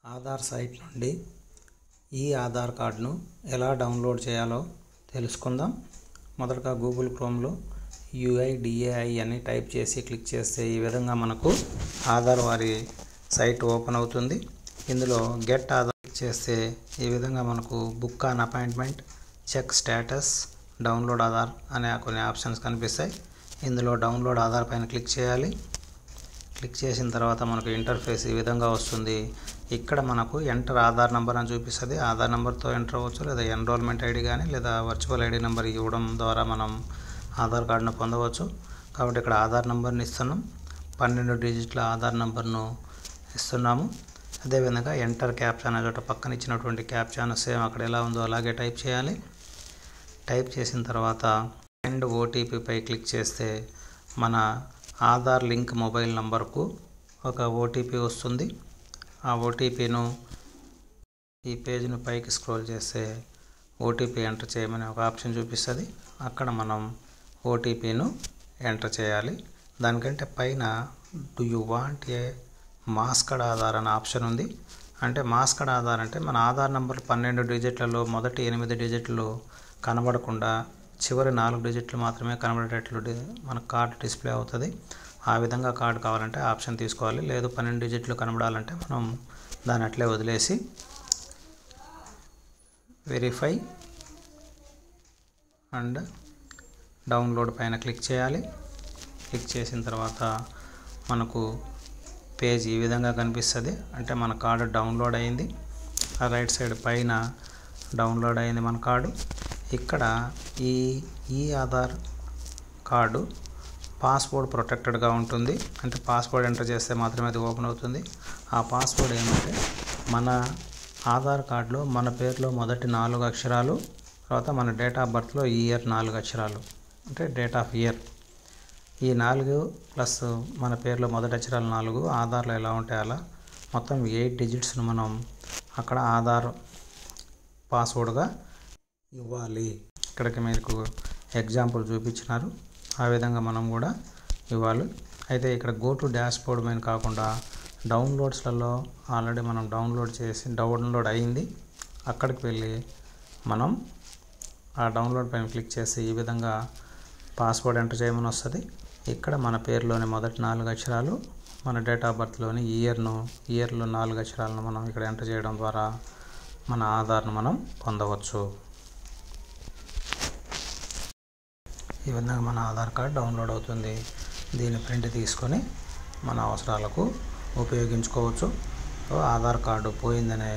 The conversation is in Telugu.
ఆధార్ సైట్ నుండి ఈ ఆధార్ కార్డును ఎలా డౌన్లోడ్ చేయాలో తెలుసుకుందాం. మొదటగా గూగుల్ క్రోమ్లో UIDAI అని టైప్ చేసి క్లిక్ చేస్తే ఈ విధంగా మనకు ఆధార్ వారి సైట్ ఓపెన్ అవుతుంది. ఇందులో గెట్ ఆధార్ క్లిక్ చేస్తే ఈ విధంగా మనకు book on appointment, check status, download Aadhaar అనే కొన్ని ఆప్షన్స్ కనిపిస్తాయి. ఇందులో డౌన్లోడ్ ఆధార్ పైన క్లిక్ చేయాలి. క్లిక్ చేసిన తర్వాత మనకు ఇంటర్ఫేస్ ఈ విధంగా వస్తుంది. ఇక్కడ మనకు ఎంటర్ ఆధార్ నెంబర్ అని చూపిస్తుంది. ఆధార్ నెంబర్తో ఎంటర్ అవ్వచ్చు, లేదా ఎన్రోల్మెంట్ ఐడి కానీ లేదా వర్చువల్ ఐడి నెంబర్ ఇవ్వడం ద్వారా మనం ఆధార్ కార్డును పొందవచ్చు. కాబట్టి ఇక్కడ ఆధార్ నెంబర్ని ఇస్తున్నాం, 12 డిజిట్ల ఆధార్ నెంబర్ను ఇస్తున్నాము. అదేవిధంగా ఎంటర్ క్యాప్చా అనే చోట పక్కన ఇచ్చినటువంటి క్యాప్చాను సేమ్ అక్కడ ఎలా ఉందో అలాగే టైప్ చేయాలి. టైప్ చేసిన తర్వాత సెండ్ OTP పై క్లిక్ చేస్తే మన ఆధార్ లింక్ మొబైల్ నంబర్కు ఒక OTP వస్తుంది. ఆ OTPను ఈ పేజ్ను పైకి స్క్రోల్ చేస్తే OTP ఎంటర్ చేయమని ఒక ఆప్షన్ చూపిస్తుంది. అక్కడ మనం OTPను ఎంటర్ చేయాలి. దానికంటే పైన do you want a masked Aadhaar అనే ఆప్షన్ ఉంది. అంటే మాస్క్డ్ ఆధార్ అంటే మన ఆధార్ నెంబర్ 12 డిజిట్లలో మొదటి 8 డిజిట్లు కనబడకుండా చివరి 4 డిజిట్లు మాత్రమే కనబడేటట్లు మన కార్డు డిస్ప్లే అవుతుంది. ఆ విధంగా కార్డు కావాలంటే ఆప్షన్ తీసుకోవాలి. లేదు 12 డిజిట్లు కనబడాలంటే మనం దాన్ని అట్లే వదిలేసి వెరిఫై అండ్ డౌన్లోడ్ పైన క్లిక్ చేయాలి. క్లిక్ చేసిన తర్వాత మనకు పేజ్ ఈ విధంగా కనిపిస్తుంది. అంటే మన కార్డు డౌన్లోడ్ అయింది. ఆ రైట్ సైడ్ పైన డౌన్లోడ్ అయింది మన కార్డు. ఇక్కడ ఈ ఆధార్ కార్డు పాస్వర్డ్ ప్రొటెక్టెడ్గా ఉంటుంది. అంటే పాస్వర్డ్ ఎంటర్ చేస్తే మాత్రమే అది ఓపెన్ అవుతుంది. ఆ పాస్వర్డ్ ఏమంటే మన ఆధార్ కార్డులో మన పేరులో మొదటి 4 అక్షరాలు, తర్వాత మన డేట్ ఆఫ్ బర్త్లో ఇయర్ 4 అక్షరాలు, అంటే డేట్ ఆఫ్ ఇయర్. ఈ 4 ప్లస్ మన పేరులో మొదటి అక్షరాలు 4 ఆధార్లో ఎలా ఉంటాయి అలా మొత్తం 8 డిజిట్స్ను మనం అక్కడ ఆధార్ పాస్వర్డ్గా ఇవ్వాలి. ఇక్కడికి మీకు ఎగ్జాంపుల్ చూపించినారు. ఆ విధంగా మనం కూడా ఇవ్వాలి. అయితే ఇక్కడ గో టు డాష్ బోర్డ్ మీద కాకుండా డౌన్లోడ్స్లలో ఆల్రెడీ మనం డౌన్లోడ్ అయింది. అక్కడికి వెళ్ళి మనం ఆ డౌన్లోడ్ పైన క్లిక్ చేసి ఈ విధంగా పాస్వర్డ్ ఎంటర్ చేయమని వస్తుంది. ఇక్కడ మన పేరులోని మొదటి 4 అక్షరాలు, మన డేట్ ఆఫ్ బర్త్లోని ఇయర్లో 4 అక్షరాలను మనం ఇక్కడ ఎంటర్ చేయడం ద్వారా మన ఆధార్ను మనం పొందవచ్చు. ఈ విధంగా మన ఆధార్ కార్డ్ డౌన్లోడ్ అవుతుంది. దీన్ని ప్రింట్ తీసుకొని మన అవసరాలకు ఉపయోగించుకోవచ్చు. ఆధార్ కార్డు పోయిందనే